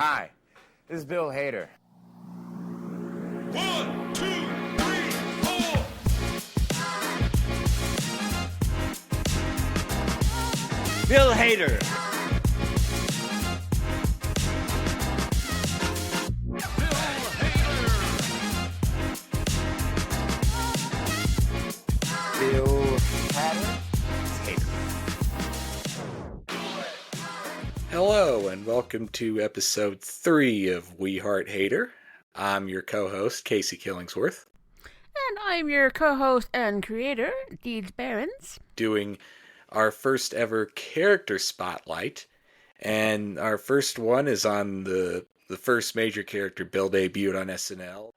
Hi, this is Bill Hader. 1, 2, 3, 4. Bill Hader. Bill Hader. Hello, and welcome to episode 3 of We Heart Hader. I'm your co-host, Casey Killingsworth. And I'm your co-host and creator, Deej Barons. Doing our first ever character spotlight. And our first one is on the first major character Bill debuted on SNL.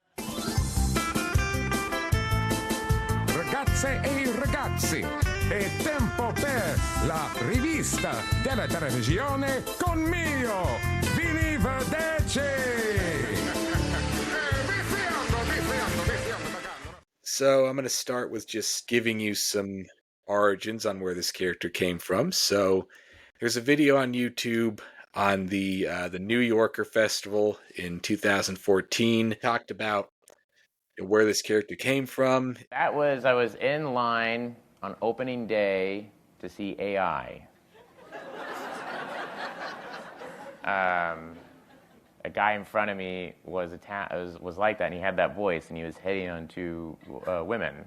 Ragazze e ragazzi, è tempo per la Rivista Della Televisione con mio, Vinny Vedecci! So I'm going to start with just giving you some origins on where this character came from. So there's a video on YouTube on the New Yorker Festival in 2014. Talked about where this character came from. I was in line on opening day to see AI. A guy in front of me was like that, and he had that voice, and he was hitting on two women.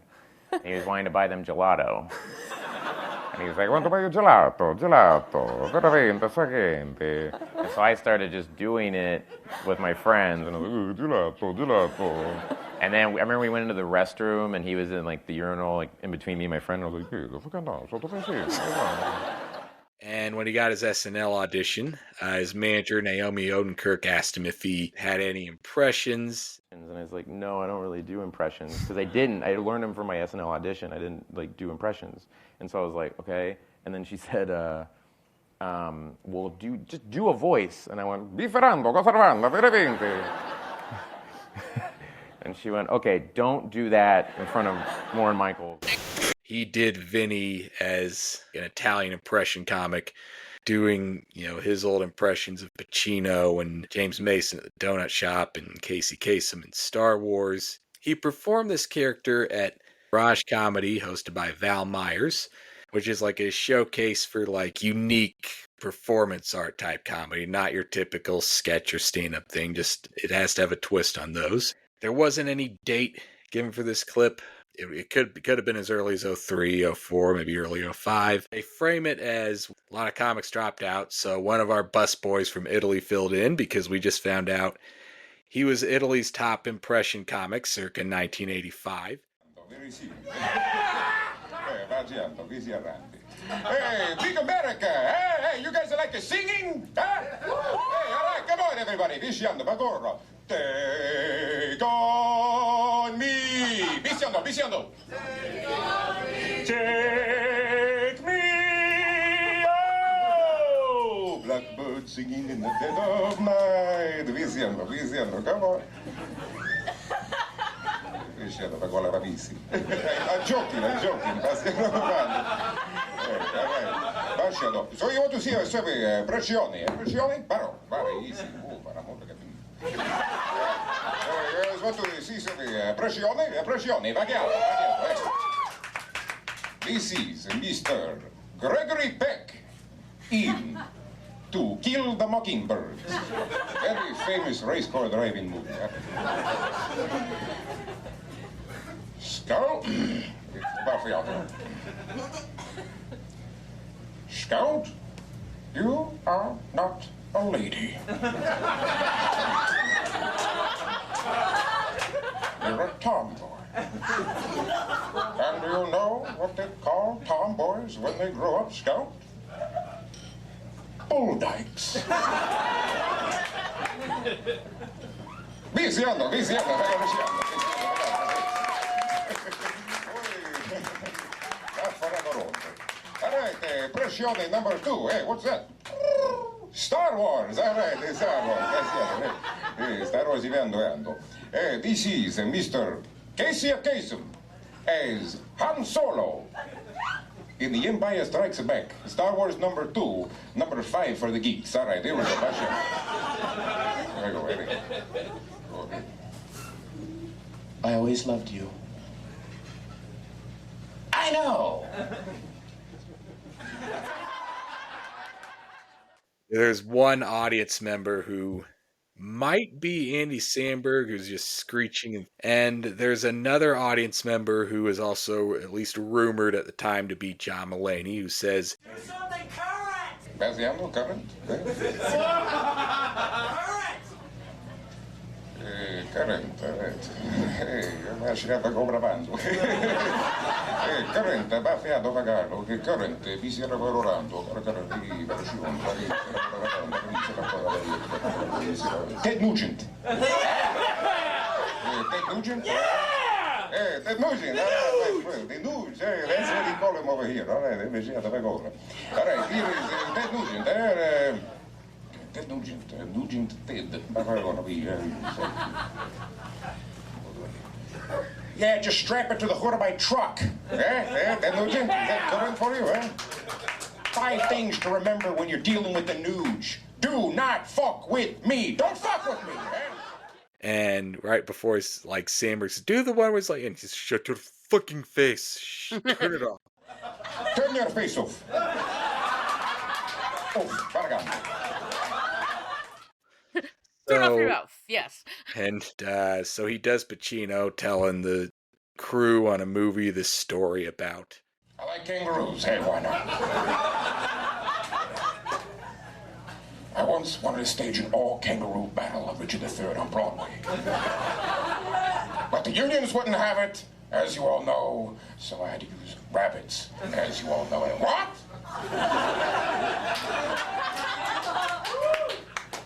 And he was wanting to buy them gelato. And he was like, "I want to buy you gelato, veramente, sagente." And so I started just doing it with my friends, and I was like, gelato. And then I remember we went into the restroom, and he was in like the urinal, like in between me and my friend. And I was like, And when he got his SNL audition, his manager, Naomi Odenkirk, asked him if he had any impressions. And I was like, "No, I don't really do impressions." Because I didn't. I learned them for my SNL audition. I didn't like do impressions. And so I was like, "Okay." And then she said, "Well, just do a voice." And I went, "Biferando, conservando, veramente." And she went, "Okay, don't do that in front of Lorne Michaels." He did Vinny as an Italian impression comic, doing, his old impressions of Pacino and James Mason at the Donut Shop and Casey Kasem in Star Wars. He performed this character at Garage Comedy, hosted by Val Myers, which is like a showcase for like unique performance art type comedy, not your typical sketch or stand-up thing. Just it has to have a twist on those. There wasn't any date given for this clip. It could have been as early as 03, 04, maybe early 05. They frame it as a lot of comics dropped out, so one of our busboys from Italy filled in because we just found out he was Italy's top impression comic circa 1985. Hey, big America! Hey, you guys like singing? Huh? Hey, all right, come on, everybody. Visciando, Bagorro. Take on me. Visciando. Take me. Oh, blackbird singing in the dead of night. Visciando, come on. Visciando, Bagorro, bravissimi. I'm joking. So you want to see a pressione? Pressione? Paro, easy. Para molto capito. You want to see some pressione, vaghiamo. This is Mr. Gregory Peck in To Kill the Mockingbird. Very famous race car driving movie. Scout. Scout, you are not a lady. You're a tomboy. And do you know what they call tomboys when they grow up, Scout? Bull dykes. Visiando. All right, pressione number 2. Hey, what's that? Star Wars. All right, Star Wars. Star Wars diventando. This is Mr. Casey Kasem as Han Solo in The Empire Strikes Back. Star Wars number 2, number 5 for the geeks. All right, here we go. very good. Okay. I always loved you. I know! There's one audience member who might be Andy Samberg, who's just screeching. And there's another audience member who is also at least rumored at the time to be John Mulaney, who says, Do something current! Baziando, current? Current! Current, lasciate come avanzo. Current, baffiato pagato, che current, vi si era valorando, Ted Nugent. Ted Nugent? Yeah! Ted Nugent, the Nugent, that's what he call him over here, all right, invece da pagola. All right, here is Ted Nugent, Ted Nugent, Ted, yeah, just strap it to the hood of my truck. Ted Nugent, is that current for you, 5 things to remember when you're dealing with the Nuge. Do not fuck with me. Don't fuck with me, and right before he's like, Samberg says, do the one where it's like, and he's shut your fucking face. Turn it off. Turn your face off. Oh, Baragam. Turn off your mouth, yes. And so he does Pacino telling the crew on a movie this story about. I like kangaroos. Hey, why not? I once wanted to stage an all-kangaroo battle of Richard III on Broadway. But the unions wouldn't have it, as you all know, so I had to use rabbits, as you all know. And what?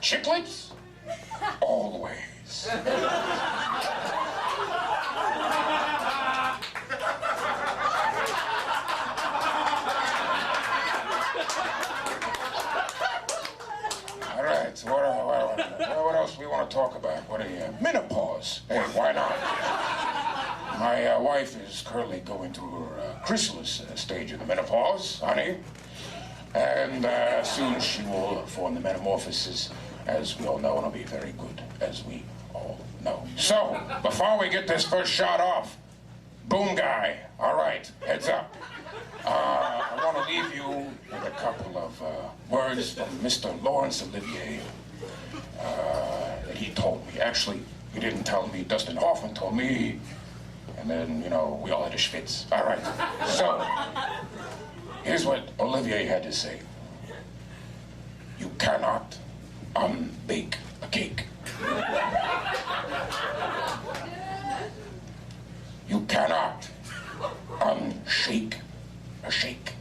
Chicklets? Always. All right, so what else we want to talk about? What menopause? Hey, why not? My wife is currently going through her chrysalis stage of the menopause, honey. And soon she will form the metamorphosis, as we all know, and it'll be very good, as we all know. So, before we get this first shot off, boom guy, all right, heads up. I want to leave you with a couple of words from Mr. Laurence Olivier that he told me. Actually, he didn't tell me, Dustin Hoffman told me, and then, you know, we all had a schwitz. All right, so, here's what Olivier had to say. You cannot unbake a cake. You cannot unshake a shake.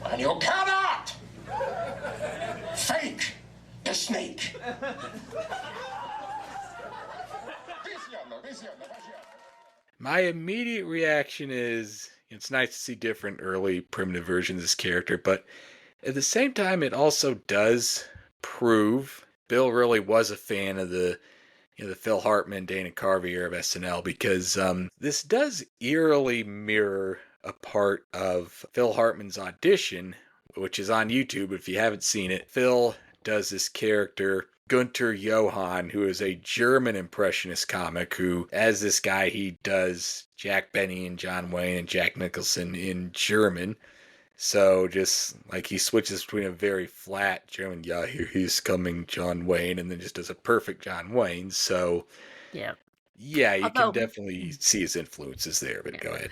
And you cannot fake the snake. My immediate reaction is, it's nice to see different early primitive versions of this character, but at the same time, it also does prove Bill really was a fan of the Phil Hartman, Dana Carvey era of SNL, because this does eerily mirror a part of Phil Hartman's audition, which is on YouTube if you haven't seen it. Phil does this character, Günther Johann, who is a German impressionist comic who, as this guy, he does Jack Benny and John Wayne and Jack Nicholson in German. So just like he switches between a very flat German, yeah, here he's coming, John Wayne, and then just does a perfect John Wayne. So Yeah. yeah, you can definitely see his influences there, but go ahead.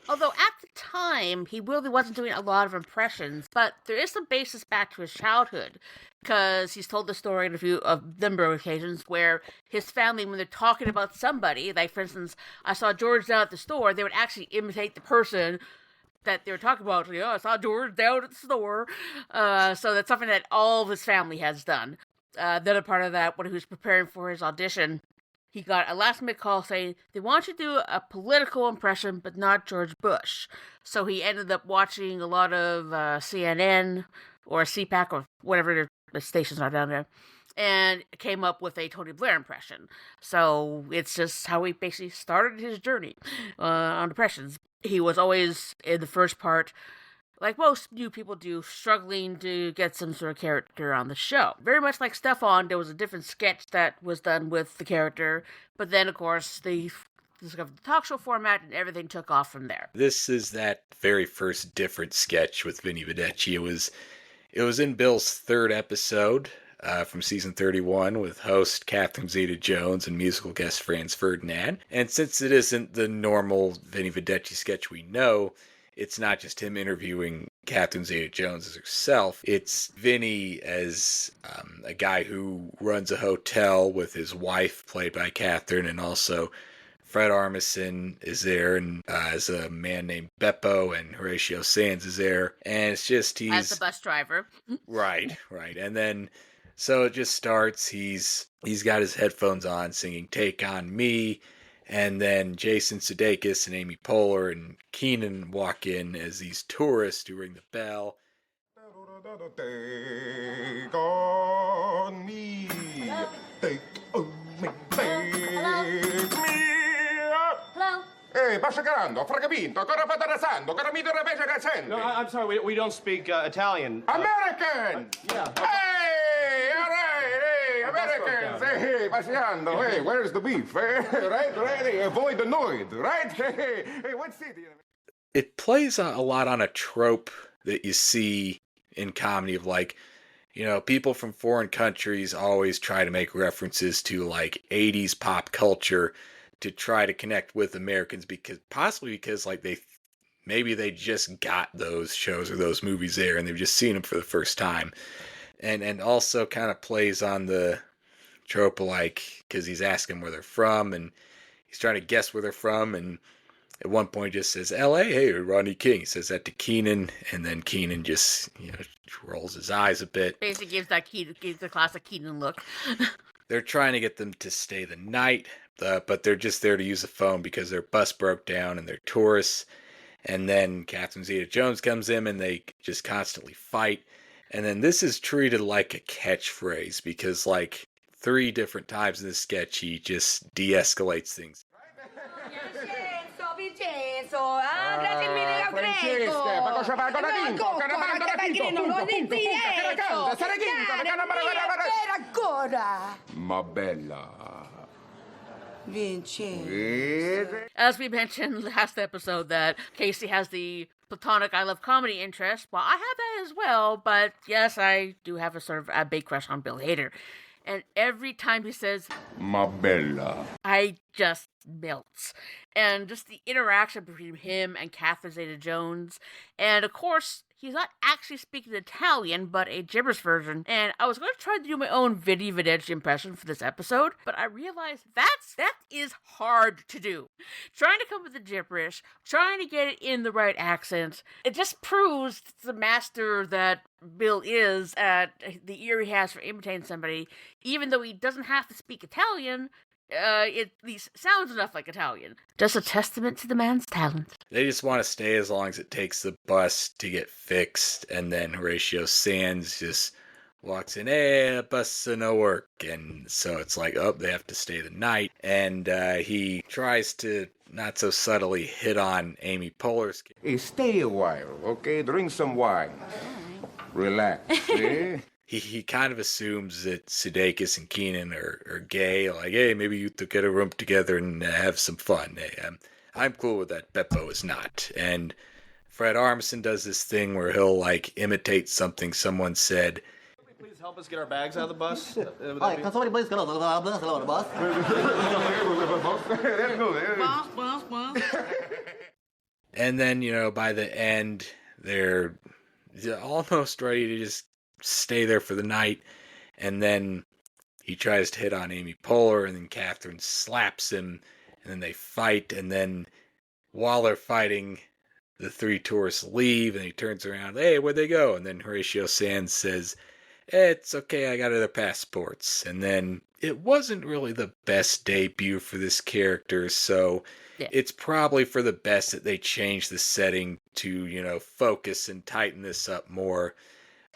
Although at the time, he really wasn't doing a lot of impressions, but there is some basis back to his childhood, because he's told the story on a number of occasions where his family, when they're talking about somebody, like for instance, I saw George down at the store, they would actually imitate the person that they were talking about. You know, I saw George down at the store. So that's something that all of his family has done. The other part of that, when he was preparing for his audition, he got a last-minute call saying, they want you to do a political impression, but not George Bush. So he ended up watching a lot of CNN or CPAC or whatever the stations are down there, and came up with a Tony Blair impression. So it's just how he basically started his journey on impressions. He was always, in the first part, like most new people do, struggling to get some sort of character on the show. Very much like Stefan, there was a different sketch that was done with the character, but then, of course, they discovered the talk show format and everything took off from there. This is that very first different sketch with Vinny Vedecci. It was in Bill's third episode from season 31 with host Catherine Zeta-Jones and musical guest Franz Ferdinand. And since it isn't the normal Vinny Vedecci sketch we know, it's not just him interviewing Catherine Zeta-Jones as herself. It's Vinny as a guy who runs a hotel with his wife, played by Catherine, and also Fred Armisen is there, and as a man named Beppo, and Horatio Sands is there. And it's just as the bus driver. Right. And then so it just starts. He's got his headphones on, singing "Take on Me," and then Jason Sudeikis and Amy Poehler and Keenan walk in as these tourists who ring the bell. Take on me. Take on me. Take me up. Hello? Ehi, passa grando, fragapinto, cosa fate rasando, cosa mi dovete recente? No, I'm sorry, we don't speak Italian. American! Yeah. Hey, all right, hey, Americans, hey, paseando, hey, where's the beef, right, hey, avoid the noise, right, hey, what city? It plays a lot on a trope that you see in comedy of like, you know, people from foreign countries always try to make references to like 80s pop culture to try to connect with Americans because like maybe they just got those shows or those movies there and they've just seen them for the first time. And also kind of plays on the trope of like, because he's asking where they're from and he's trying to guess where they're from, and at one point just says L.A. Hey, Rodney King. He says that to Keenan, and then Keenan just rolls his eyes a bit. Basically gives the classic Keenan look. They're trying to get them to stay the night, but they're just there to use the phone because their bus broke down and they're tourists. And then Catherine Zeta-Jones comes in and they just constantly fight. And then this is treated like a catchphrase because like 3 different times in this sketch he just de-escalates things. Vincenzo, grazie mille, Francesca, ma cosa fa con la vinco? Che la manda la vinco, punto, che la canta, sarà vinto, che la ancora. Ma bella. Vincenzo. As we mentioned last episode, that Casey has the platonic I love comedy interest. Well, I have that as well, but yes, I do have a sort of a big crush on Bill Hader. And every time he says, Ma bella. I just melts. And just the interaction between him and Catherine Zeta-Jones. And of course, he's not actually speaking Italian, but a gibberish version. And I was going to try to do my own Vinny Vedecci impression for this episode, but I realized that is hard to do. Trying to come up with the gibberish, trying to get it in the right accent, it just proves the master that Bill is at the ear he has for imitating somebody, even though he doesn't have to speak Italian. It at least sounds enough like Italian. Just a testament to the man's talent. They just want to stay as long as it takes the bus to get fixed, and then Horatio Sands just walks in, hey, the bus no work, and so it's like, oh, they have to stay the night, and he tries to not so subtly hit on Amy Poehler's. Hey, stay a while, okay? Drink some wine. Relax, eh? He kind of assumes that Sudeikis and Keenan are gay, like, hey, maybe you two get a room together and have some fun. Hey, I'm cool with that. Beppo is not. And Fred Armisen does this thing where he'll, like, imitate something someone said. Can we please help us get our bags out of the bus? Hi, can somebody please get out of the bus? And then, by the end, they're almost ready to just stay there for the night, and then he tries to hit on Amy Poehler, and then Catherine slaps him, and then they fight, and then while they're fighting, the 3 tourists leave, and he turns around, hey, where'd they go? And then Horatio Sands says, it's okay, I got other passports. And then it wasn't really the best debut for this character, so it's probably for the best that they changed the setting to, focus and tighten this up more.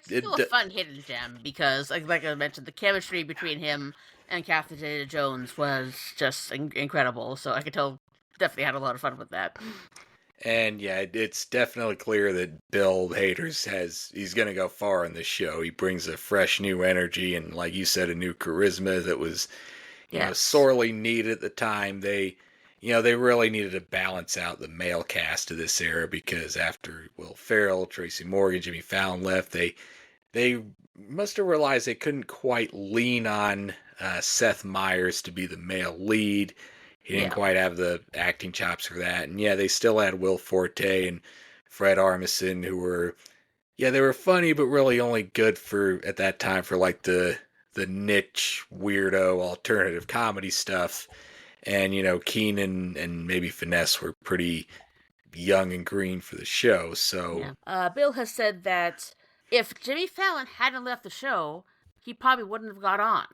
It's still a fun hidden gem because, like I mentioned, the chemistry between him and Catherine Zeta-Jones was just incredible. So I could tell definitely had a lot of fun with that. And yeah, it's definitely clear that Bill Hader's he's going to go far in this show. He brings a fresh new energy and, like you said, a new charisma that was, sorely needed at the time. They really needed to balance out the male cast of this era because after Will Ferrell, Tracy Morgan, Jimmy Fallon left, they must have realized they couldn't quite lean on Seth Meyers to be the male lead. He didn't quite have the acting chops for that. And yeah, they still had Will Forte and Fred Armisen who were, they were funny, but really only good at that time for like the niche, weirdo, alternative comedy stuff. And, Keenan and maybe Finesse were pretty young and green for the show. So Bill has said that if Jimmy Fallon hadn't left the show, he probably wouldn't have got on.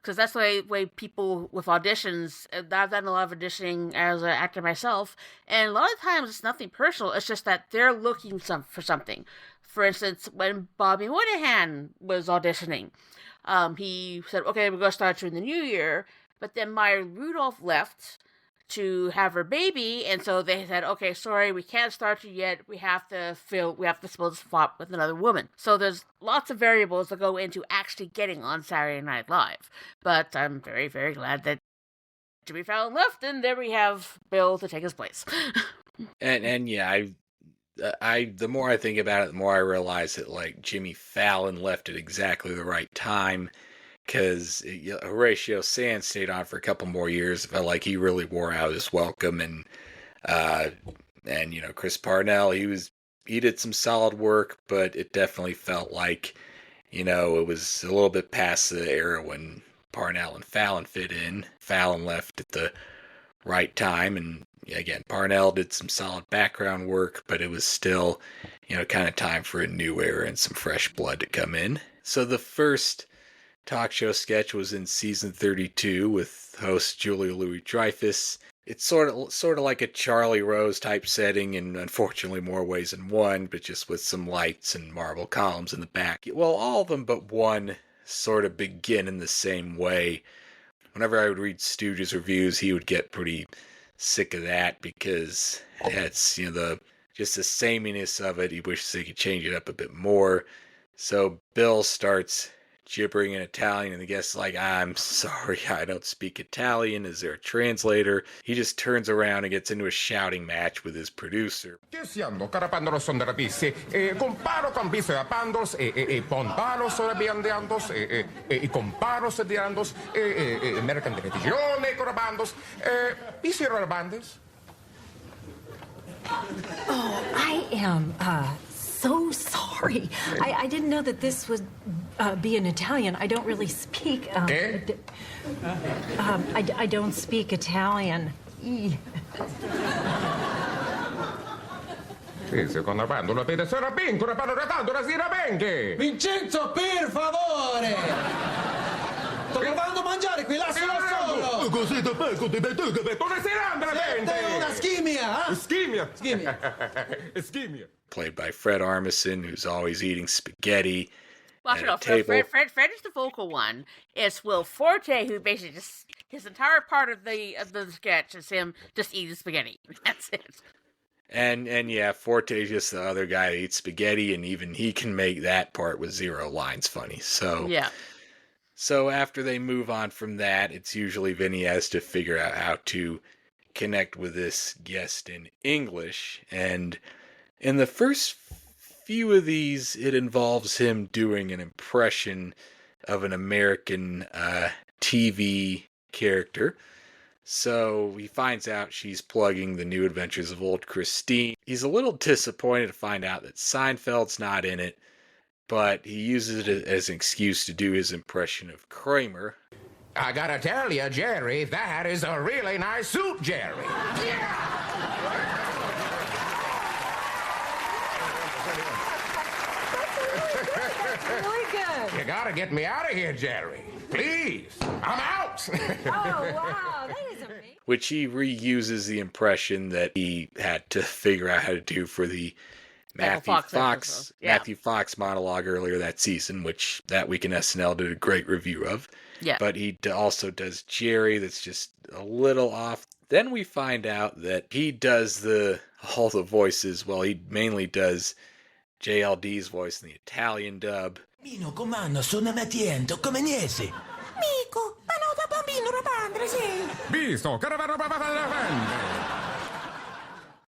Because that's the way people with auditions, I've done a lot of auditioning as an actor myself, and a lot of times it's nothing personal, it's just that they're looking for something. For instance, when Bobby Moynihan was auditioning, he said, okay, we're going to start you in the new year, but then Maya Rudolph left to have her baby, and so they said, okay, sorry, we can't start you yet, we have to fill the spot with another woman. So there's lots of variables that go into actually getting on Saturday Night Live. But I'm very, very glad that Jimmy Fallon left, and there we have Bill to take his place. and yeah, the more I think about it, the more I realize that like Jimmy Fallon left at exactly the right time. Because Horatio Sands stayed on for a couple more years. It felt like he really wore out his welcome, and Chris Parnell, he did some solid work, but it definitely felt like it was a little bit past the era when Parnell and Fallon fit in. Fallon left at the right time, and again, Parnell did some solid background work, but it was still kind of time for a new era and some fresh blood to come in. So the first talk show sketch was in season 32 with host Julia Louis-Dreyfus. It's sort of like a Charlie Rose type setting in unfortunately more ways than one, but just with some lights and marble columns in the back. Well, all of them but one sort of begin in the same way. Whenever I would read Stooges reviews, he would get pretty sick of that because it's just the sameness of it. He wishes they could change it up a bit more. So Bill starts gibbering in Italian, and the guest's like, I'm sorry, I don't speak Italian. Is there a translator? He just turns around and gets into a shouting match with his producer. Comparo con biso apandos, ponparos orabiandeandos, comparos diandos, American televisione corabandos, biso orabandes. Oh, I am, so sorry. I didn't know that this would be in Italian. I don't really speak. I don't speak Italian. Vincenzo, per favore! Sto provando a mangiare qui, lascialo solo! Una schimia, Ischemia. Played by Fred Armisen, who's always eating spaghetti. Well, no, Fred is the vocal one. It's Will Forte who basically just his entire part of the sketch is him just eating spaghetti. That's it. And yeah, Forte's just the other guy that eats spaghetti, and even he can make that part with 0 lines funny. So yeah. So after they move on from that, it's usually Vinny has to figure out how to connect with this guest in English, and in the first few of these, it involves him doing an impression of an American TV character. So he finds out she's plugging The New Adventures of Old Christine. He's a little disappointed to find out that Seinfeld's not in it, but he uses it as an excuse to do his impression of Kramer. I gotta tell you, Jerry, that is a really nice suit, Jerry. Really good. You gotta get me out of here, Jerry. Please. I'm out. Oh, wow. That is amazing. Which he reuses the impression that he had to figure out how to do for the Matthew Fox monologue earlier that season, which That Week in SNL did a great review of. Yeah. But he also does Jerry that's just a little off Then we find out that he does all the voices. Well, he mainly does JLD's voice in the Italian dub. Mino comando sono mattiento come niente. Mico, pano da bambino rapandre, sì. Visto, caravano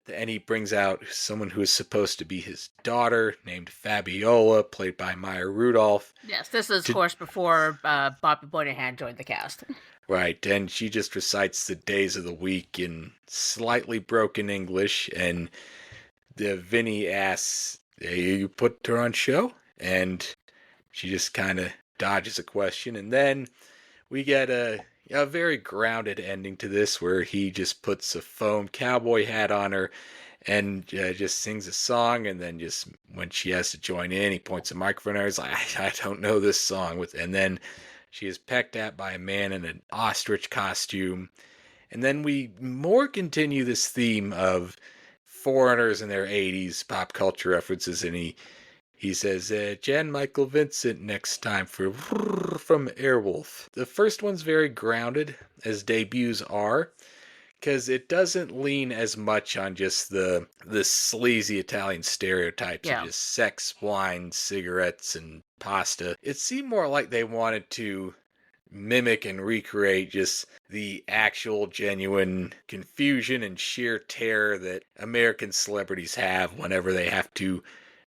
And he brings out someone who is supposed to be his daughter, named Fabiola, played by Maya Rudolph. Yes, this is, of course, before Bobby Moynihan joined the cast. Right, and she just recites the days of the week in slightly broken English, and Vinny asks, hey, you put her on show? And she just kind of dodges a question, and then we get a very grounded ending to this, where he just puts a foam cowboy hat on her and just sings a song, and then just when she has to join in, he points a microphone at her. He's like, I don't know this song. And then she is pecked at by a man in an ostrich costume. And then we continue this theme of foreigners in their 80s pop culture references, and he says, Jan Michael Vincent next time from Airwolf. The first one's very grounded, as debuts are, because it doesn't lean as much on just the sleazy Italian stereotypes of just sex, wine, cigarettes, and pasta. It seemed more like they wanted to mimic and recreate just the actual genuine confusion and sheer terror that American celebrities have whenever they have to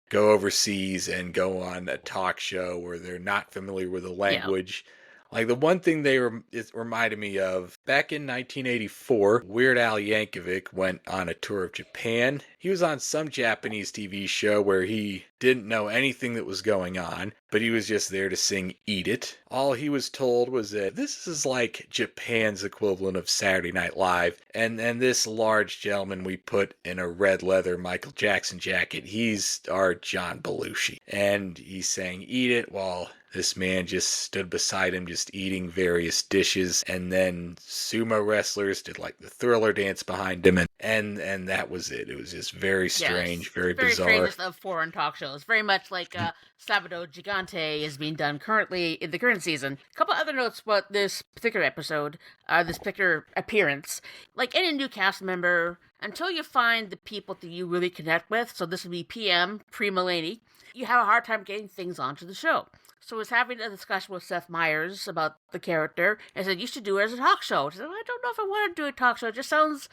go overseas and go on a talk show where they're not familiar with the language. Like, the one thing it reminded me of, back in 1984, Weird Al Yankovic went on a tour of Japan. He was on some Japanese TV show where he didn't know anything that was going on, but he was just there to sing Eat It. All he was told was that this is like Japan's equivalent of Saturday Night Live, and this large gentleman we put in a red leather Michael Jackson jacket, he's our John Belushi. And he sang Eat It while this man just stood beside him just eating various dishes, and then sumo wrestlers did like the Thriller dance behind him, and that was it. It was just very strange, very bizarre. Very famous of foreign talk shows. Very much like Sabado Gigante is being done currently in the current season. A couple other notes about this particular episode, this particular appearance. Like any new cast member, until you find the people that you really connect with, so this would be PM, Pre-Mulaney, you have a hard time getting things onto the show. So I was having a discussion with Seth Meyers about the character, and said, you should do it as a talk show. I said, I don't know if I want to do a talk show. It just sounds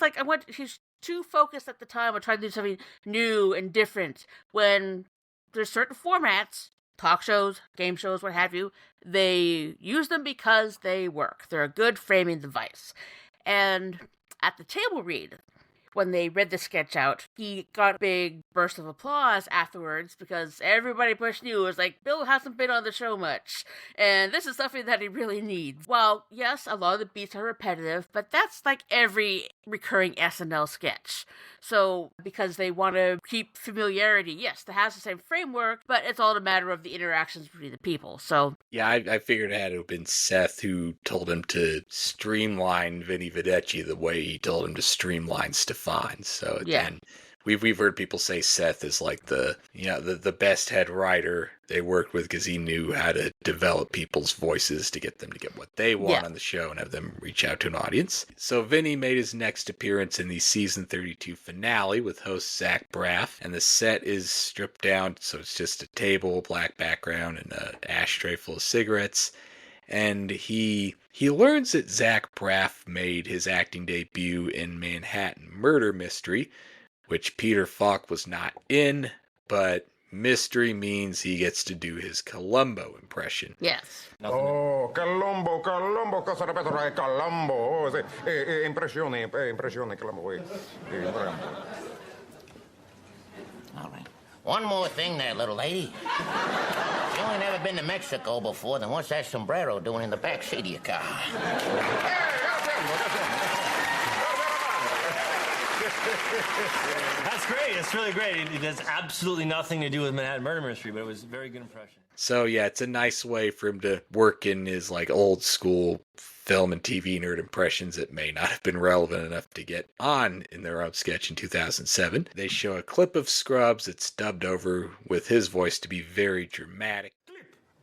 like he's too focused at the time on trying to do something new and different, when there's certain formats, talk shows, game shows, what have you, they use them because they work. They're a good framing device. And at the table read, when they read the sketch out, he got a big burst of applause afterwards because everybody pushed knew. It was like, Bill hasn't been on the show much, and this is something that he really needs. Well, yes, a lot of the beats are repetitive, but that's like every recurring SNL sketch. So, because they want to keep familiarity, yes, it has the same framework, but it's all a matter of the interactions between the people. So, yeah, I figured it had to have been Seth who told him to streamline Vinny Vedecci the way he told him to streamline Stefan. So, again, we've heard people say Seth is like the best head writer they worked with because he knew how to develop people's voices to get them to get what they want on the show and have them reach out to an audience. So Vinny made his next appearance in the season 32 finale with host Zach Braff, and the set is stripped down, so it's just a table, black background, and an ashtray full of cigarettes. And he learns that Zach Braff made his acting debut in Manhattan Murder Mystery, which Peter Falk was not in, but mystery means he gets to do his Columbo impression. Yes. Oh, Columbo, cosa ripeto, Columbo, impressione, Columbo, All right. One more thing there, little lady. You ain't never been to Mexico before, then what's that sombrero doing in the back seat of your car? That's great. It's really great. It has absolutely nothing to do with Manhattan Murder Mystery, but it was a very good impression. So yeah, it's a nice way for him to work in his like old school film and TV nerd impressions that may not have been relevant enough to get on in their own sketch in 2007. They show a clip of Scrubs that's dubbed over with his voice to be very dramatic.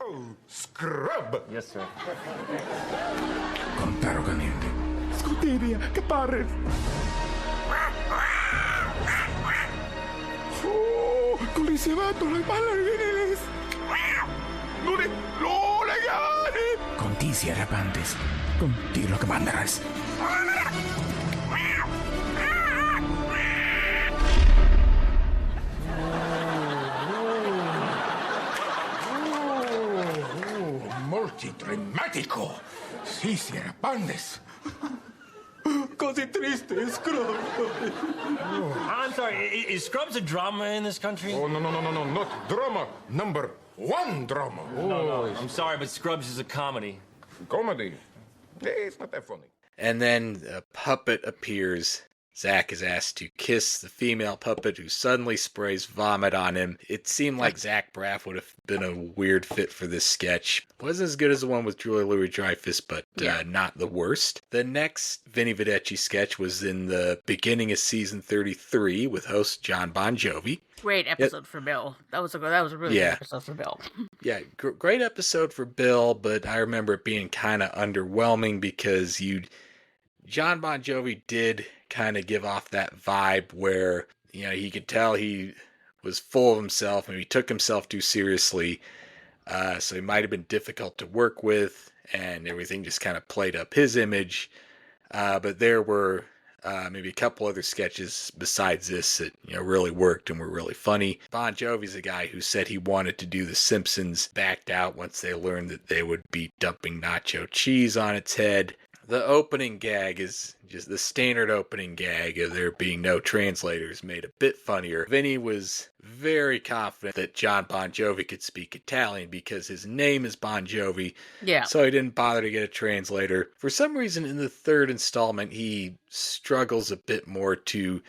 Oh, Scrub! Yes, sir. Con perro caliente. Scuderia, che pare. Oh, collisionato le ballerines. No, legale. Contizi rapantes, contigo que mandarás. Drammatico! Sì, si era pandes. Così triste, Scrubs. I'm sorry, is Scrubs a drama in this country? Oh, no, not drama. Number one drama. No, I'm sorry, but Scrubs is a comedy. Comedy? It's not that funny. And then a puppet appears. Zach is asked to kiss the female puppet who suddenly sprays vomit on him. It seemed like Zach Braff would have been a weird fit for this sketch. Wasn't as good as the one with Julia Louis-Dreyfus, but not the worst. The next Vinny Vedecci sketch was in the beginning of season 33 with host John Bon Jovi. Great episode for Bill. That was a really good episode for Bill. Yeah, great episode for Bill, but I remember it being kind of underwhelming because John Bon Jovi did kind of give off that vibe where, he could tell he was full of himself and he took himself too seriously. So he might have been difficult to work with and everything just kind of played up his image. But there were maybe a couple other sketches besides this that, really worked and were really funny. Bon Jovi's a guy who said he wanted to do The Simpsons, backed out once they learned that they would be dumping nacho cheese on its head. The opening gag is just the standard opening gag of there being no translators made a bit funnier. Vinny was very confident that John Bon Jovi could speak Italian because his name is Bon Jovi. Yeah. So he didn't bother to get a translator. For some reason, in the third installment, he struggles a bit more to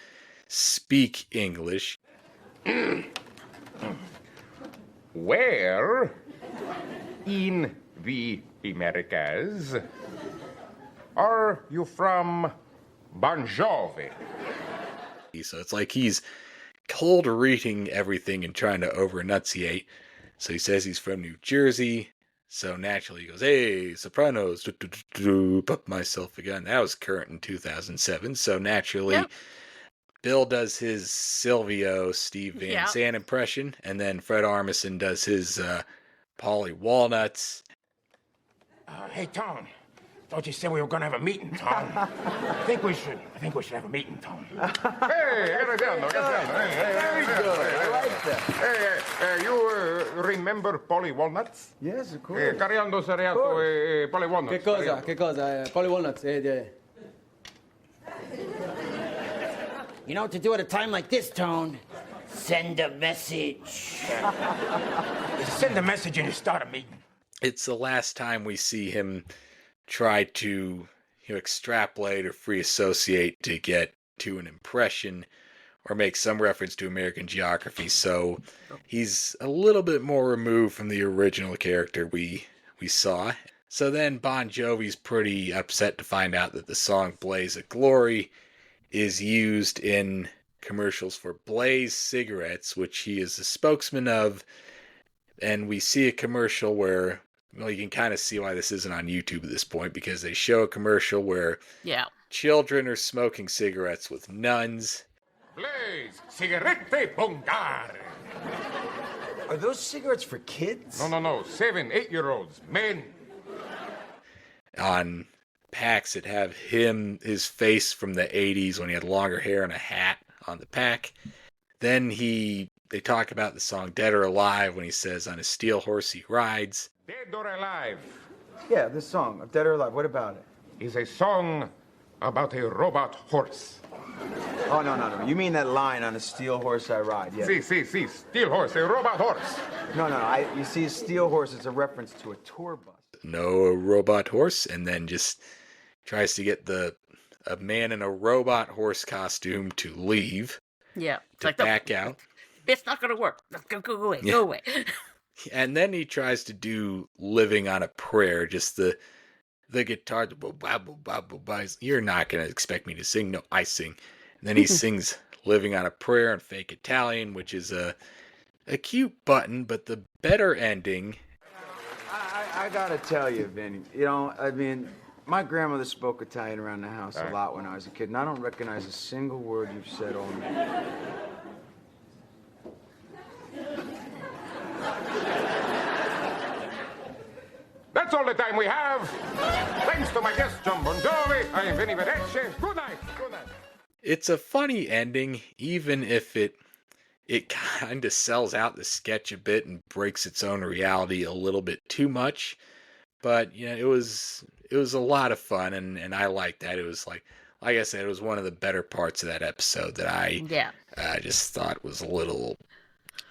speak English. Where in the Americas are you from, Bon Jovi? So it's like he's cold reading everything and trying to over-enunciate. So he says he's from New Jersey. So naturally he goes, hey, Sopranos, up myself again. That was current in 2007. So naturally, Bill does his Silvio, Steve Van Sant impression. And then Fred Armisen does his Paulie Walnuts. Hey, Tom. Thought you said we were going to have a meeting, Tom. I think we should have a meeting, Tom. Hey, graziano. Very good. I like that. Hey, you remember Polly Walnuts? Yes, of course. Cariando Seriato Polly Walnuts. Che cosa? Polly Walnuts, You know what to do at a time like this, Tone? Send a message. You send a message and you start a meeting. It's the last time we see him try to extrapolate or free associate to get to an impression or make some reference to American geography. So he's a little bit more removed from the original character we saw. So then Bon Jovi's pretty upset to find out that the song Blaze of Glory is used in commercials for Blaze cigarettes, which he is the spokesman of. And we see a commercial where, well, you can kind of see why this isn't on YouTube at this point, because they show a commercial where children are smoking cigarettes with nuns. Blaze, sigarette bongare. Are those cigarettes for kids? No. 7, 8-year-olds, men. On packs that have his face from the 80s when he had longer hair and a hat on the pack. Then they talk about the song Dead or Alive when he says on his steel horse he rides. Dead or Alive. Yeah, this song, Dead or Alive, what about it? Is a song about a robot horse. Oh, no. You mean that line on a steel horse I ride, yeah. Si, steel horse, a robot horse. No, you see, a steel horse is a reference to a tour bus. No, a robot horse, and then just tries to get a man in a robot horse costume to leave. Yeah. To back out. It's not going to work. Go away. Go away. And then he tries to do Living on a Prayer, just the guitar. You're not going to expect me to sing. No, I sing. And then he sings Living on a Prayer in fake Italian, which is a cute button, but the better ending. I got to tell you, Vinny, My grandmother spoke Italian around the house a lot when I was a kid, and I don't recognize a single word you've said all night. That's all the time we have. Thanks to my guest, John Bon Jovi. I am Vinny Vedecci. Good night. Good night. It's a funny ending, even if it kind of sells out the sketch a bit and breaks its own reality a little bit too much. But you know, it was a lot of fun, and I liked that. It was like I said, it was one of the better parts of that episode that I just thought was a little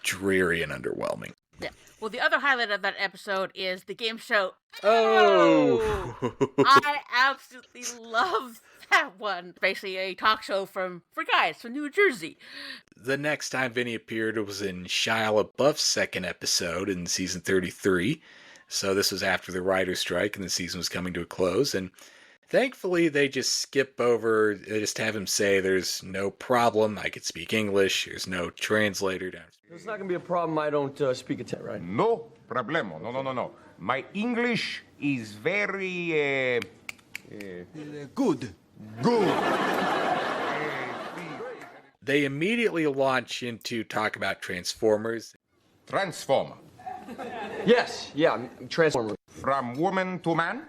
dreary and underwhelming. Yeah. Well, the other highlight of that episode is the game show. Oh! I absolutely love that one. Basically, a talk show for guys from New Jersey. The next time Vinny appeared was in Shia LaBeouf's second episode in season 33. So this was after the writer's strike and the season was coming to a close. And thankfully, they just have him say there's no problem. I could speak English. There's no translator down. It's not going to be a problem I don't speak Italian, right? No problemo. No. My English is very... good. Good. They immediately launch into talk about Transformers. Transformer. Yes, yeah, Transformer. From woman to man?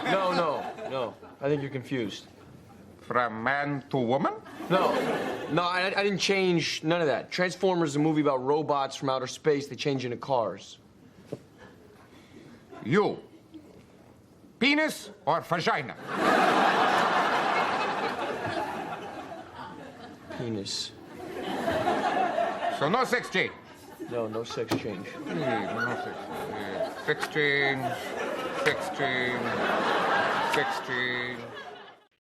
No. I think you're confused. From man to woman? No, I didn't change none of that. Transformers is a movie about robots from outer space. They change into cars. You. Penis or vagina? Penis. So no sex change? No sex change. No sex change. Sex change.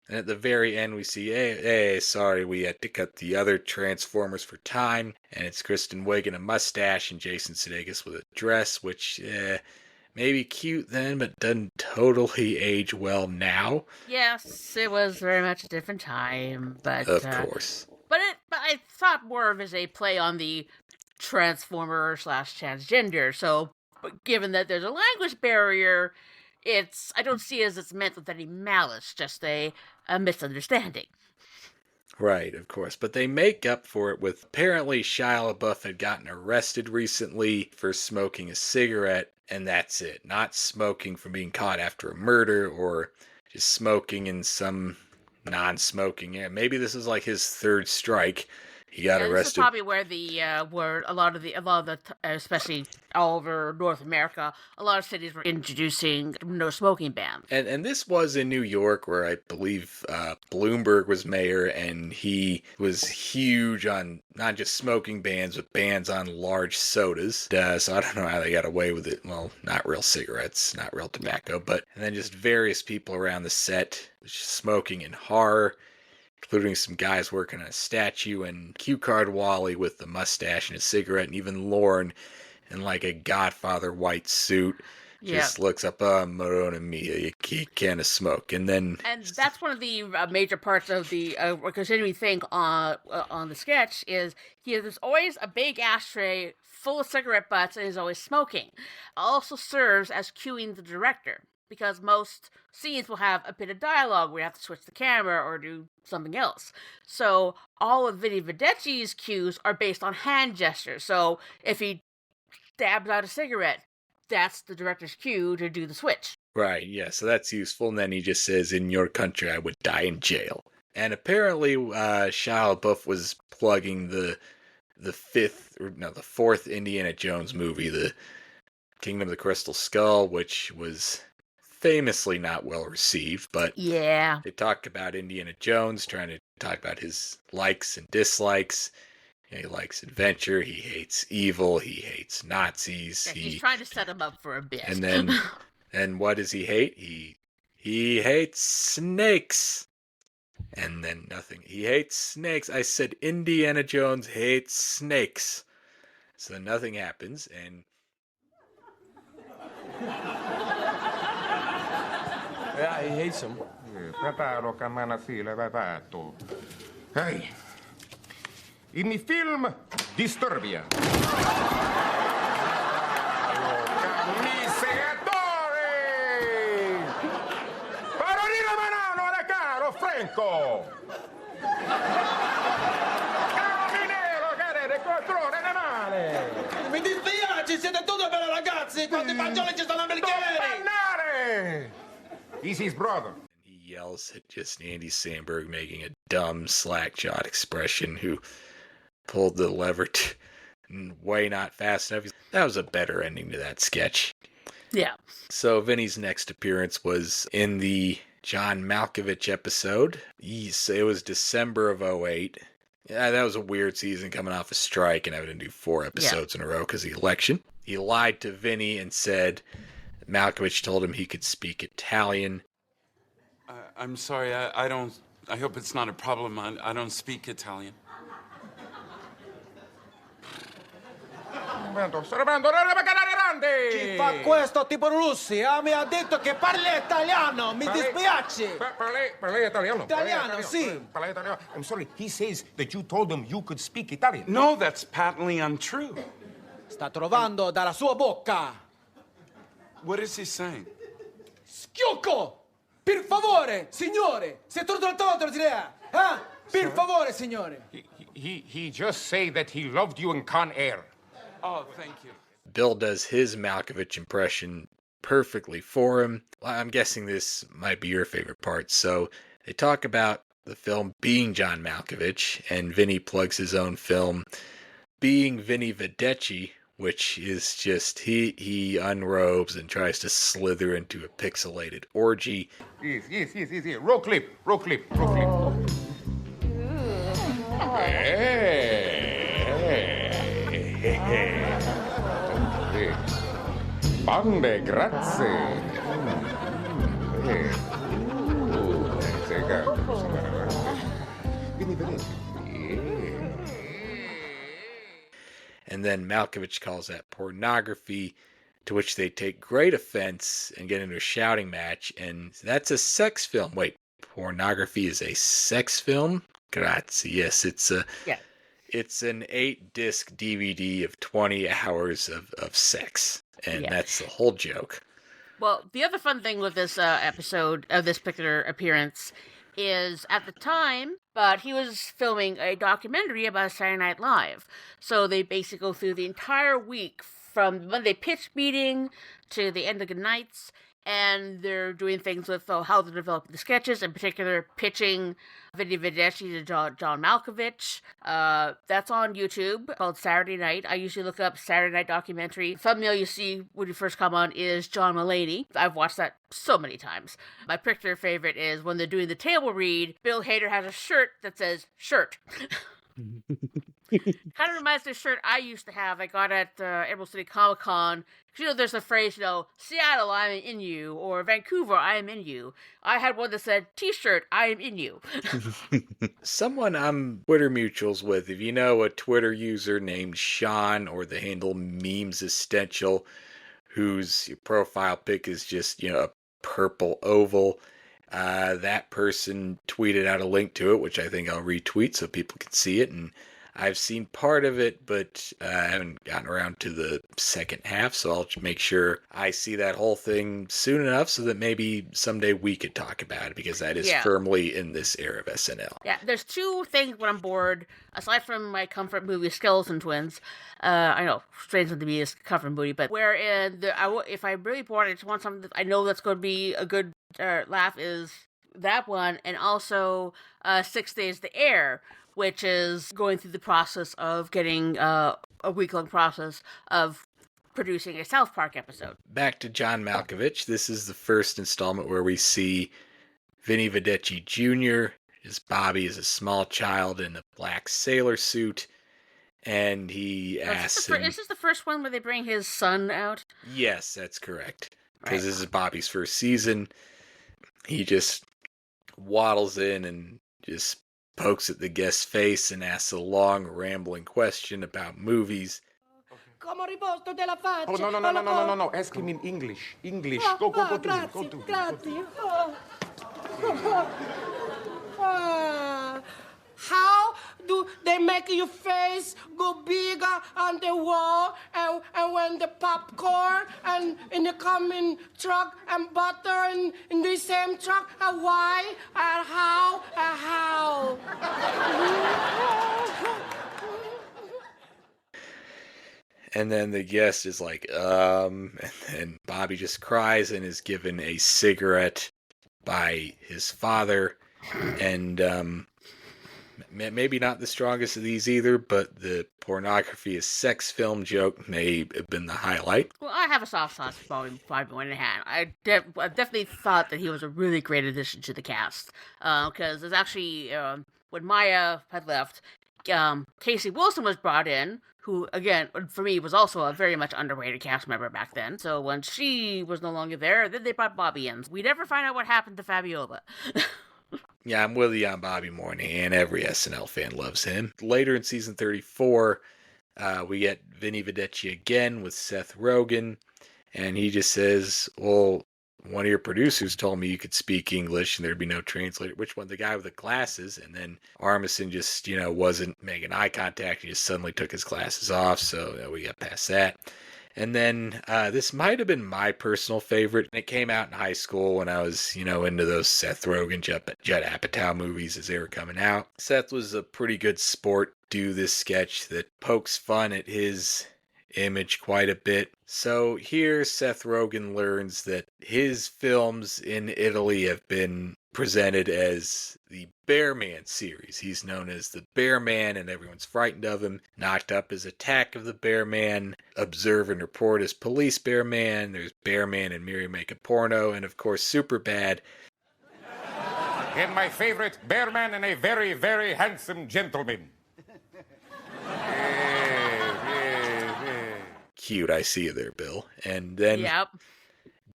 And at the very end, we see, hey, sorry, we had to cut the other Transformers for time. And it's Kristen Wiig in a mustache and Jason Sudeikis with a dress, which may be cute then, but doesn't totally age well now. Yes, it was very much a different time, but of course. But I thought more of as a play on the Transformer/transgender. So, but given that there's a language barrier, I don't see it as it's meant with any malice, just a misunderstanding. Right, of course. But they make up for it with apparently Shia LaBeouf had gotten arrested recently for smoking a cigarette, and that's it. Not smoking from being caught after a murder or just smoking in some non-smoking area. Maybe this is like his third strike. He got arrested. This is probably where where a lot of the especially all over North America, a lot of cities were introducing no smoking bans. And this was in New York, where I believe Bloomberg was mayor, and he was huge on not just smoking bans, but bans on large sodas. So I don't know how they got away with it. Well, not real cigarettes, not real tobacco, but and then just various people around the set smoking in horror, including some guys working on a statue, and Cue Card Wally with the mustache and a cigarette, and even Lorne in like a Godfather white suit. Just looks up, Marona Mia, you can't smoke. And that's one of the major parts of the continuing thing on the sketch is there's always a big ashtray full of cigarette butts and he's always smoking. Also serves as cueing the director, because most scenes will have a bit of dialogue where you have to switch the camera or do something else. So all of Vinny Vedecci's cues are based on hand gestures. So if he dabs out a cigarette, that's the director's cue to do the switch. Right, yeah, so that's useful. And then he just says, in your country, I would die in jail. And apparently Shia LaBeouf was plugging the fourth Indiana Jones movie, the Kingdom of the Crystal Skull, which was famously not well received, but yeah, they talk about Indiana Jones, trying to talk about his likes and dislikes. He likes adventure, he hates evil, he hates Nazis. Yeah, he's trying to set him up for a bit. And then, and what does he hate? He hates snakes. And then nothing. He hates snakes. I said Indiana Jones hates snakes. So then nothing happens, and yeah, he hates him. Hey, in the film Disturbia. due belle ragazzi, quanti fagioli ci stanno americani? He's his brother. He yells at just Andy Samberg making a dumb, slack-jawed expression who pulled the lever way not fast enough. That was a better ending to that sketch. Yeah. So Vinny's next appearance was in the John Malkovich episode. It was December of 2008. Yeah, that was a weird season coming off a strike and having to do 4 episodes in a row because of the election. He lied to Vinny and said Malkovich told him he could speak Italian. I'm sorry, I don't... I hope it's not a problem. I don't speak Italian. Chi fa questo tipo russi? Mi ha detto che parli italiano, mi dispiace. Parlei italiano. Italiano, sì. Parlei italiano. I'm sorry, he says that you told him you could speak Italian. No, that's patently untrue. Sta trovando dalla sua bocca. What is he saying? Schiocco! Per favore, signore! Se tu non lo direi, Per favore, signore. He just said that he loved you in Con Air. Oh, thank you. Bill does his Malkovich impression perfectly for him. I'm guessing this might be your favorite part. So they talk about the film being John Malkovich, and Vinny plugs his own film being Vinny Vedecci, which is just he unrobes and tries to slither into a pixelated orgy. Yes. Roll clip. Bande, grazie. Vinny Vedecci. And then Malkovich calls that pornography, to which they take great offense and get into a shouting match. And that's a sex film. Wait, pornography is a sex film? Grazie. Yes, it's an 8-disc DVD of 20 hours of sex. And that's the whole joke. Well, the other fun thing with this episode, of this particular appearance, is at the time, but he was filming a documentary about Saturday Night Live. So they basically go through the entire week from the Monday pitch meeting to the end of the nights, and they're doing things with how they're developing the sketches, in particular pitching Vinny Vedecci to John Malkovich. That's on YouTube, called Saturday Night. I usually look up Saturday Night documentary. Thumbnail you see when you first come on is John Mulaney. I've watched that so many times. My particular favorite is when they're doing the table read, Bill Hader has a shirt that says, shirt. Kind of reminds me of the shirt I used to have. I got at Emerald City Comic Con. There's a phrase, Seattle, I am in you, or Vancouver, I am in you. I had one that said, T-shirt, I am in you. Someone I'm Twitter mutuals with, if you know a Twitter user named Sean, or the handle Memes Essential, whose profile pic is just, a purple oval, that person tweeted out a link to it, which I think I'll retweet so people can see it, and I've seen part of it, but I haven't gotten around to the second half, so I'll make sure I see that whole thing soon enough so that maybe someday we could talk about it, because that is firmly in this era of SNL. Yeah, there's 2 things when I'm bored, aside from my comfort movie Skeleton Twins. I know, strange one to be a comfort movie, but wherein if I'm really bored, I just want something that I know that's going to be a good laugh, is that one, and also 6 Days to Air, which is going through the process of getting a week-long process of producing a South Park episode. Back to John Malkovich. This is the first installment where we see Vinny Vedecci Jr. His Bobby is a small child in a black sailor suit, and he asks him... Is this the first one where they bring his son out? Yes, that's correct. Because this is Bobby's first season. He just waddles in and just pokes at the guest's face and asks a long, rambling question about movies. Oh, no. Ask him in English. English. Go to him. Grazie. How do they make your face go bigger on the wall, and when the popcorn and in the coming truck and butter in the same truck, and why and how and how? And then the guest is like, and then Bobby just cries and is given a cigarette by his father. And maybe not the strongest of these either, but the pornography is sex film joke may have been the highlight. Well, I have a soft spot for Bobby Moynihan. I definitely thought that he was a really great addition to the cast. Because it's actually, when Maya had left, Casey Wilson was brought in, who, again, for me, was also a very much underrated cast member back then. So when she was no longer there, then they brought Bobby in. We never find out what happened to Fabiola. Yeah, I'm with you on Bobby Moynihan. Every SNL fan loves him. Later in season 34, we get Vinny Vedecci again with Seth Rogen. And he just says, well, one of your producers told me you could speak English and there'd be no translator. Which one? The guy with the glasses. And then Armisen just, wasn't making eye contact. He just suddenly took his glasses off. So we got past that. And then this might have been my personal favorite. It came out in high school when I was, into those Seth Rogen, Judd Apatow movies as they were coming out. Seth was a pretty good sport. Do this sketch that pokes fun at his image quite a bit. So here Seth Rogen learns that his films in Italy have been presented as the Bear Man series. He's known as the Bear Man and everyone's frightened of him. Knocked Up as Attack of the Bear Man. Observe and Report as Police Bear Man. There's Bear Man and Miriam Make a Porno. And of course Superbad. And my favorite, Bear Man and a very, very handsome gentleman. Cute, I see you there, Bill. And then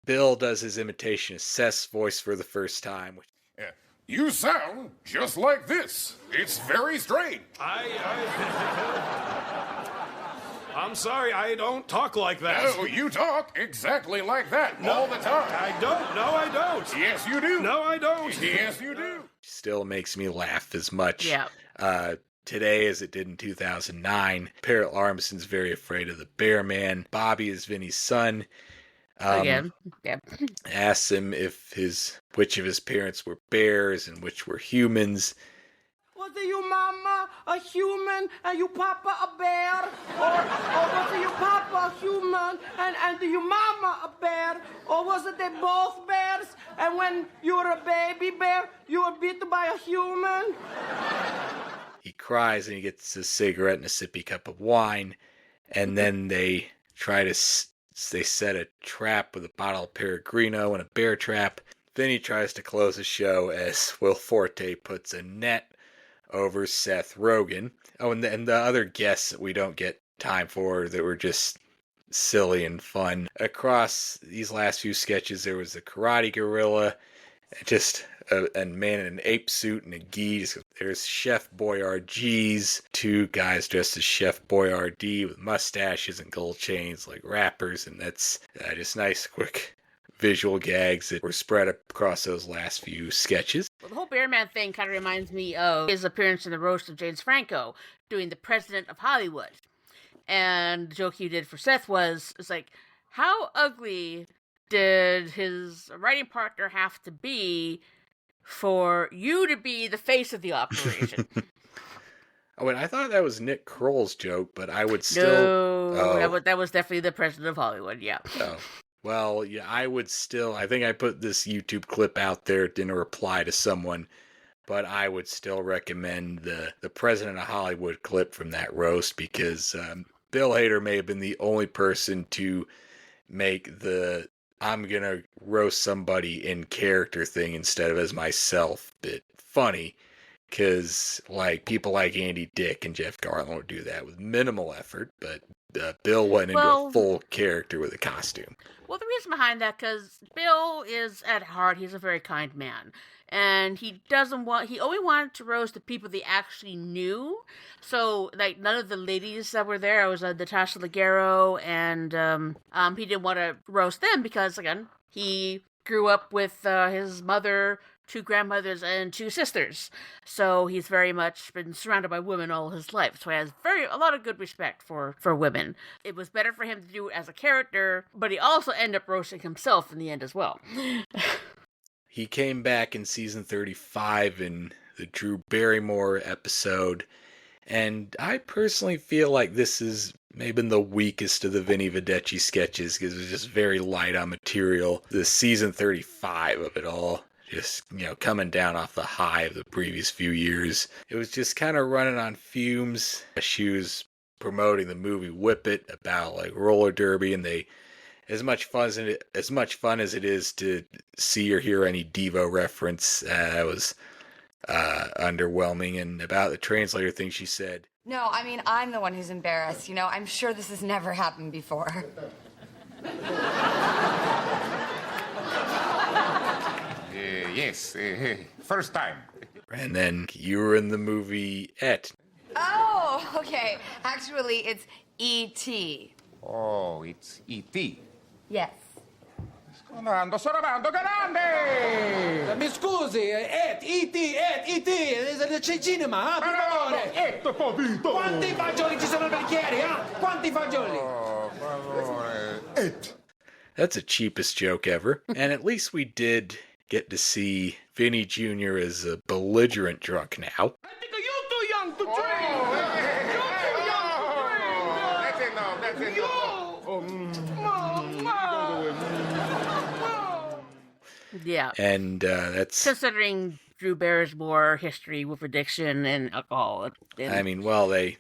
Bill does his imitation of Seth's voice for the first time. You sound just like this. It's very strange. I'm sorry, I don't talk like that. No, you talk exactly like that all the time. I don't. No, I don't. Yes, you do. No, I don't. Yes, you do. Still makes me laugh as much. Yeah. Today as it did in 2009. Parrot Armisen's very afraid of the Bear Man. Bobby is Vinny's son. Again, yeah. Asks him which of his parents were bears and which were humans. Was your mama a human and your papa a bear? Or was your papa a human and your mama a bear? Or was it they both bears and when you were a baby bear, you were bitten by a human? He cries and he gets a cigarette and a sippy cup of wine. And then they set a trap with a bottle of Peregrino and a bear trap. Then he tries to close the show as Will Forte puts a net over Seth Rogen. Oh, and the other guests that we don't get time for that were just silly and fun. Across these last few sketches, there was the Karate Gorilla, just a man in an ape suit and a gi. There's Chef Boyardee's, two guys dressed as Chef Boyardee with mustaches and gold chains like rappers, and that's just nice, quick visual gags that were spread across those last few sketches. Well, the whole Bear Man thing kind of reminds me of his appearance in the roast of James Franco doing the President of Hollywood. And the joke you did for Seth was, it's like, how ugly did his writing partner have to be for you to be the face of the operation? Oh, and I thought that was Nick Kroll's joke, but I would still... No, that was definitely the President of Hollywood, yeah. Oh. Well, yeah, I would still... I think I put this YouTube clip out there in a reply to someone, but I would still recommend the President of Hollywood clip from that roast, because Bill Hader may have been the only person to make the I'm gonna roast somebody in character thing instead of as myself bit funny, because people like Andy Dick and Jeff Garlin would do that with minimal effort, but Bill went into a full character with a costume. Well, the reason behind that, because Bill is, at heart, he's a very kind man. And he only wanted to roast the people they actually knew. So, none of the ladies that were there, it was Natasha Leggero, and he didn't want to roast them because, again, he grew up with his mother, 2 grandmothers, and 2 sisters. So he's very much been surrounded by women all his life. So he has a lot of good respect for women. It was better for him to do it as a character, but he also ended up roasting himself in the end as well. He came back in season 35 in the Drew Barrymore episode, and I personally feel like this is may have been the weakest of the Vinny Vedecci sketches because it was just very light on material. The season 35 of it all, just, coming down off the high of the previous few years. It was just kind of running on fumes. She was promoting the movie Whip It about like roller derby, and as much fun as it is to see or hear any Devo reference, that was underwhelming. And about the translator thing, she said, No, I mean, I'm the one who's embarrassed. I'm sure this has never happened before. Yes, first time. And then you were in the movie Et. Oh, okay. Actually, it's E.T. Oh, it's E.T. Yes. Soravando grande! Mi scusi, E.T., c'è il cinema, per favore! Quanti fagioli ci sono nel bicchiere, Quanti fagioli? Oh, favore. That's the cheapest joke ever. And at least we did get to see Vinny Jr. as a belligerent drunk now. I think you're too young to drink. You're too young to drink. That's enough. Yeah. And that's... Considering Drew bears more history with addiction and alcohol. I mean, well, they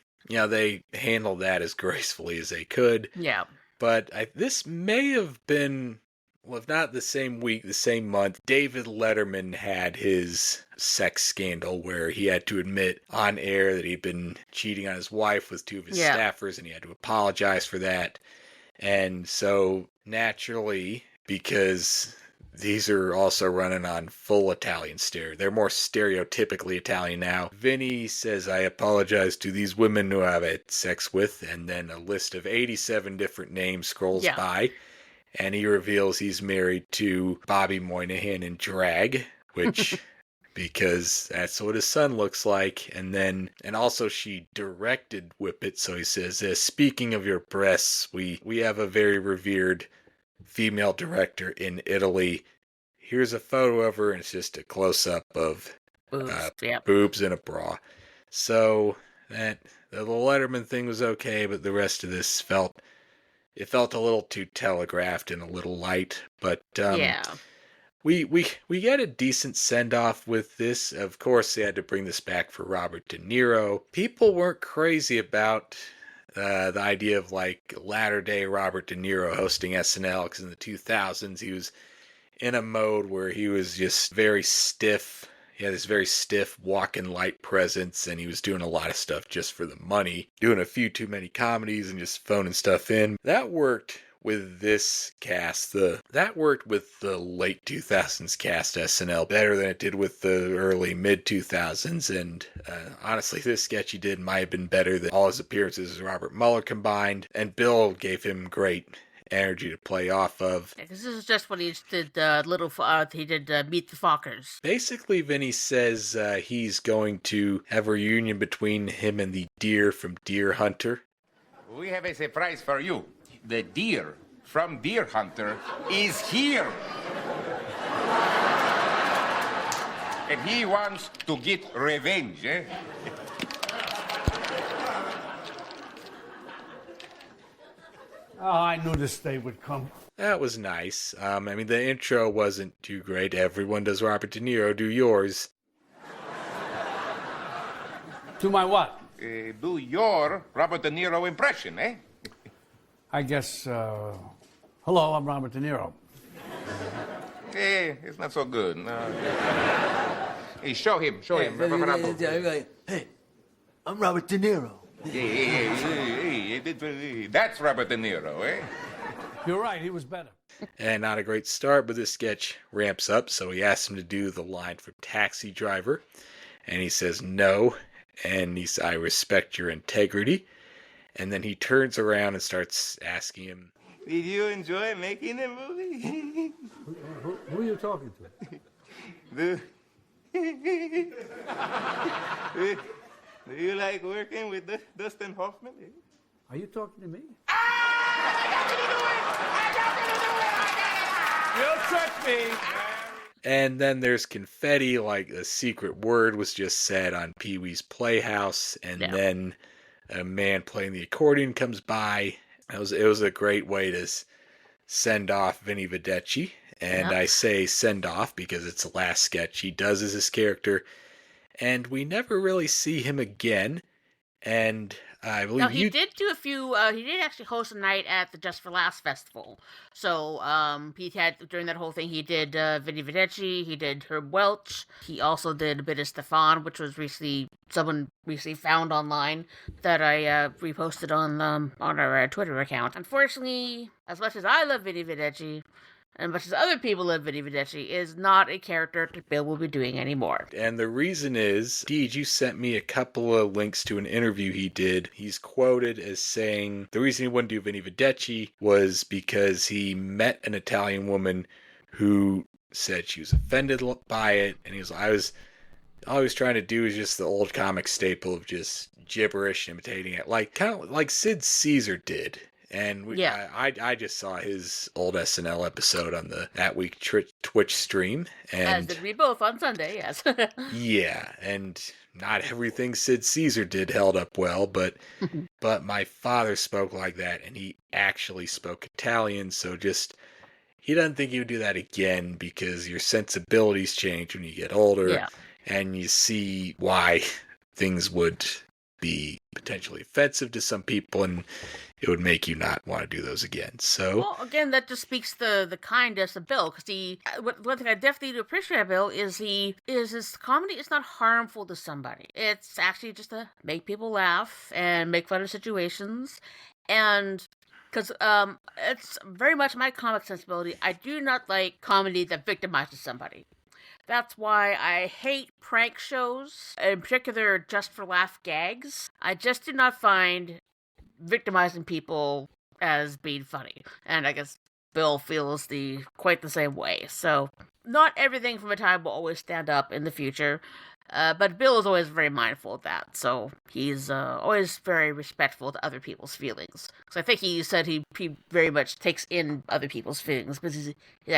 handled that as gracefully as they could. Yeah. But this may have been, well, if not the same week, the same month, David Letterman had his sex scandal where he had to admit on air that he'd been cheating on his wife with two of his staffers, and he had to apologize for that. And so, naturally, because these are also running on full Italian stare, they're more stereotypically Italian now. Vinny says, I apologize to these women who I've had sex with, and then a list of 87 different names scrolls by, and he reveals he's married to Bobby Moynihan in drag, which... because that's what his son looks like. And also she directed Whip It, so he says, speaking of your breasts, we have a very revered female director in Italy. Here's a photo of her, and it's just a close-up of boobs in a bra. So that the Letterman thing was okay, but the rest of this felt a little too telegraphed and a little light. But we get a decent send-off with this. Of course, they had to bring this back for Robert De Niro. People weren't crazy about the idea of like latter-day Robert De Niro hosting SNL, because in the 2000s he was in a mode where he was just very stiff. He had this very stiff walk-in light presence, and he was doing a lot of stuff just for the money, doing a few too many comedies and just phoning stuff in. That worked with this cast. That worked with the late 2000s cast SNL better than it did with the early mid-2000s, and honestly, this sketch he did might have been better than all his appearances as Robert Mueller combined, and Bill gave him great energy to play off of. Yeah, this is just when he did Meet the Fockers. Basically, Vinny says he's going to have a reunion between him and the deer from Deer Hunter. We have a surprise for you. The deer from Deer Hunter is here. And he wants to get revenge, eh? Oh, I knew this day would come. That was nice. I mean, the intro wasn't too great. Everyone does Robert De Niro. Do yours. Do my what? Do your Robert De Niro impression, eh? I guess, hello, I'm Robert De Niro. It's not so good. No. Hey, show him. Hey, I'm Robert De Niro. Hey, that's Robert De Niro, eh? You're right, he was better. And not a great start, but this sketch ramps up, so he asks him to do the line from Taxi Driver, and he says no, and he says, I respect your integrity. And then he turns around and starts asking him, did you enjoy making the movie? Who are you talking to? Do you like working with Dustin Hoffman? Are you talking to me? You tricked me! And then there's confetti, like a secret word was just said on Pee-wee's Playhouse, and then a man playing the accordion comes by. It was a great way to send off Vinny Vedecci. And I say send off because it's the last sketch he does as his character. And we never really see him again. And I believe No, he did do a few. He did actually host a night at the Just for Laughs festival. So he had during that whole thing, he did Vinny Vedecci, he did Herb Welch, he also did a bit of Stefan, which was someone recently found online that I reposted on our Twitter account. Unfortunately, as much as I love Vinny Vedecci, and much as other people love Vinny Vedecci, is not a character that Bill will be doing anymore. And the reason is, Deej, you sent me a couple of links to an interview he did. He's quoted as saying the reason he wouldn't do Vinny Vedecci was because he met an Italian woman who said she was offended by it, and he was all he was trying to do is just the old comic staple of just gibberish imitating it, kind of like Sid Caesar did. And I just saw his old SNL episode on the That Week Twitch stream. And as did we both on Sunday, yes. Yeah, and not everything Sid Caesar did held up well, but my father spoke like that, and he actually spoke Italian, so he doesn't think he would do that again because your sensibilities change when you get older, and you see why things would be potentially offensive to some people, and it would make you not want to do those again. So, well, again, that just speaks the kindness of Bill, because one thing I definitely do appreciate of Bill is his comedy is not harmful to somebody. It's actually just to make people laugh and make fun of situations, and because it's very much my comic sensibility. I do not like comedy that victimizes somebody. That's why I hate prank shows, in particular Just for Laugh gags. I just do not find victimizing people as being funny. And I guess Bill feels quite the same way. So, not everything from a time will always stand up in the future. But Bill is always very mindful of that, so he's always very respectful to other people's feelings. So I think he said he very much takes in other people's feelings because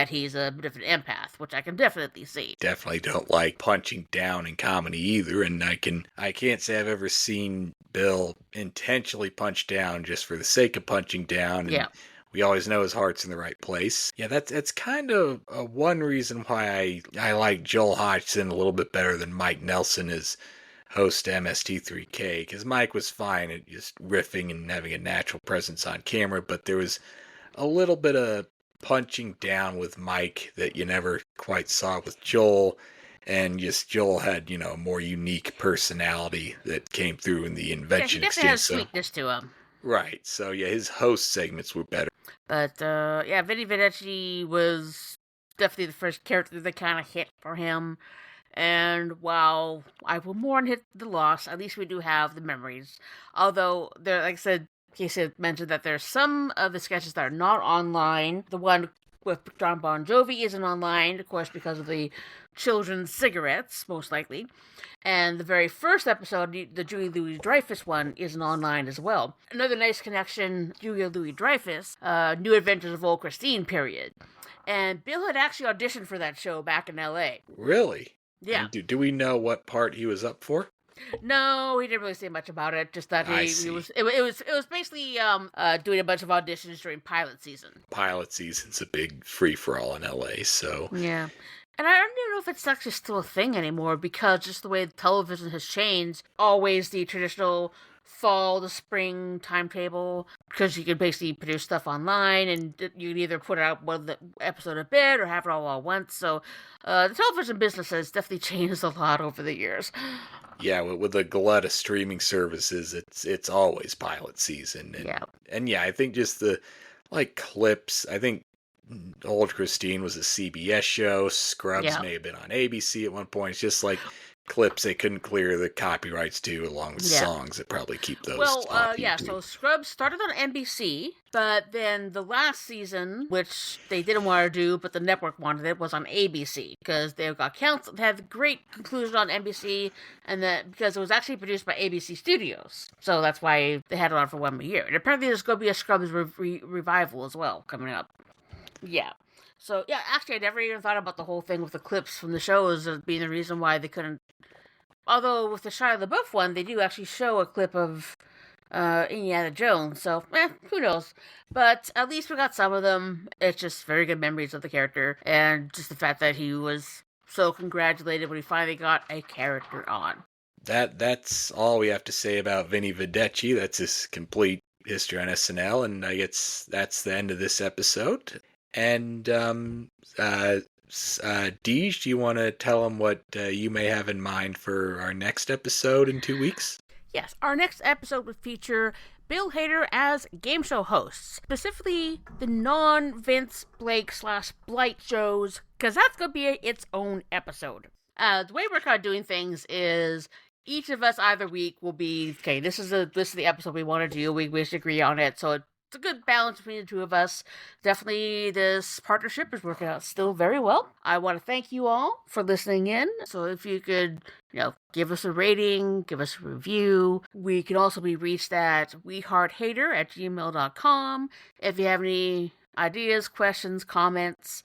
he's a bit of an empath, which I can definitely see. Definitely don't like punching down in comedy either, and I can't say I've ever seen Bill intentionally punch down just for the sake of punching down. And we always know his heart's in the right place. Yeah, that's kind of one reason why I like Joel Hodgson a little bit better than Mike Nelson as host MST3K, because Mike was fine at just riffing and having a natural presence on camera, but there was a little bit of punching down with Mike that you never quite saw with Joel, and just Joel had, a more unique personality that came through in the invention. Yeah, he definitely has sweetness to him. Right, so his host segments were better. But, Vinny Vedecci was definitely the first character that kind of hit for him. And while I will mourn the loss, at least we do have the memories. Although, like I said, Casey mentioned that there's some of the sketches that are not online. The one with John Bon Jovi isn't online, of course, because of the children's cigarettes, most likely. And the very first episode, the Julia Louis-Dreyfus one, isn't online as well. Another nice connection, Julia Louis-Dreyfus, New Adventures of Old Christine period. And Bill had actually auditioned for that show back in L.A. Really? Yeah. And do we know what part he was up for? No, he didn't really say much about it. Just that he was. It was basically doing a bunch of auditions during pilot season. Pilot season's a big free for all in LA, so yeah. And I don't even know if it's actually still a thing anymore because just the way television has changed. Always the traditional fall to spring timetable because you can basically produce stuff online and you can either put out one episode a bit or have it all at once. So the television business has definitely changed a lot over the years. Yeah, with the glut of streaming services, it's always pilot season. And I think just the clips. I think Old Christine was a CBS show. Scrubs may have been on ABC at one point. It's just like clips they couldn't clear the copyrights to, along with songs that probably keep those. Well, so Scrubs started on NBC, but then the last season, which they didn't want to do, but the network wanted it, was on ABC because they got canceled. They had a great conclusion on NBC, and that because it was actually produced by ABC Studios, so that's why they had it on for 1 more year. And apparently, there's going to be a Scrubs revival as well coming up. Yeah. So, actually, I never even thought about the whole thing with the clips from the shows as being the reason why they couldn't. Although, with the Shia LaBeouf one, they do actually show a clip of Indiana Jones, so, who knows. But at least we got some of them. It's just very good memories of the character, and just the fact that he was so congratulated when he finally got a character on. That's all we have to say about Vinny Vedecci. That's his complete history on SNL, and I guess that's the end of this episode. And Deej, do you want to tell them what you may have in mind for our next episode in 2 weeks? Yes, our next episode would feature Bill Hader as game show hosts, specifically the non-Vince Blake / Blight shows, because that's going to be its own episode. The way we're kind of doing things is each of us either week will be, okay, this is the episode we want to do, we should agree on it, so it's a good balance between the two of us. Definitely this partnership is working out still very well. I want to thank you all for listening in. So if you could, give us a rating, give us a review. We can also be reached at wehearthater@gmail.com if you have any ideas, questions, comments.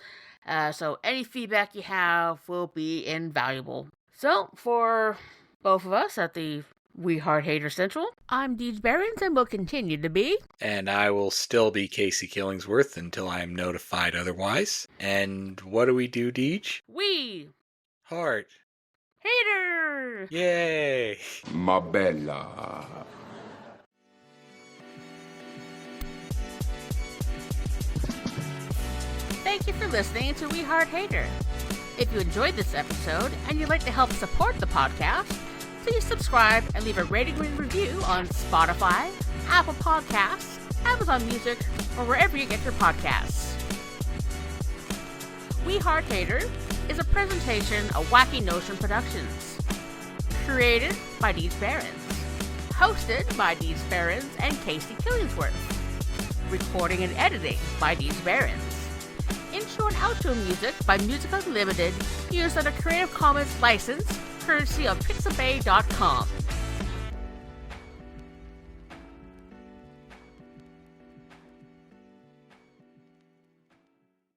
So any feedback you have will be invaluable. So for both of us at the We Heart Hater Central, I'm Deej Barons and will continue to be. And I will still be Casey Killingsworth until I am notified otherwise. And what do we do, Deej? We Heart Hater! Yay! Ma bella. Thank you for listening to We Heart Hater. If you enjoyed this episode and you'd like to help support the podcast, please subscribe and leave a rating and review on Spotify, Apple Podcasts, Amazon Music, or wherever you get your podcasts. We Heart Hater is a presentation of Wacky Notion Productions. Created by Deej Barons. Hosted by Deej Barons and Casey Killingsworth. Recording and editing by Deej Barons. Intro and outro music by Music Unlimited, used under Creative Commons license, courtesy of Pixabay.com.